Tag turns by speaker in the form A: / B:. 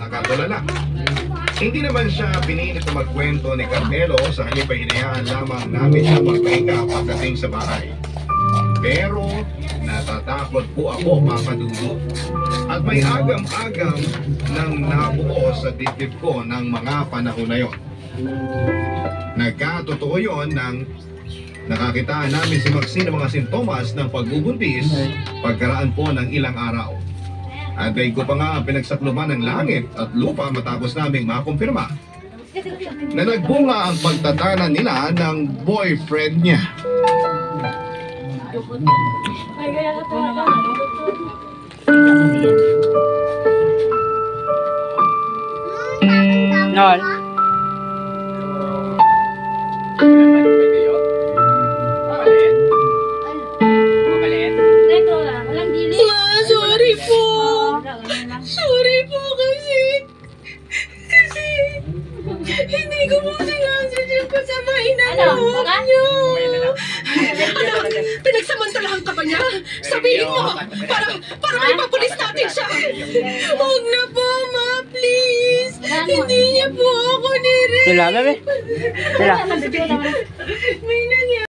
A: nakakatulala. Hindi naman siya pinilit na magkwento ni Carmelo, sa halip ay hinayaan lamang namin siya magpahinga pagdating sa bahay. Pero natatakot po ako, Papa Dudu. At may agam-agam nang nabuo sa dibdib ko ng mga panahon na yon. Nagkatotoo yon nang nakakitaan namin si Maxine ng mga sintomas ng pagbubuntis pagkaraan po ng ilang araw. At ko pa nga ang pinagsakluban ng langit at lupa matapos naming makumpirma na nagbunga ang pagtatanan nila ng boyfriend niya.
B: Nol.
C: Sorry po. Sorry po kasi hindi ko po sinasadya yung pasamahin na loob niyo. Anak, pinagsamantalahan ka ba niya? Sabihin mo, para may papulis natin siya. Huwag na po, ma, please. Hindi niya po ako nire.
B: Sila, bebe. Sila.
C: May nangyari.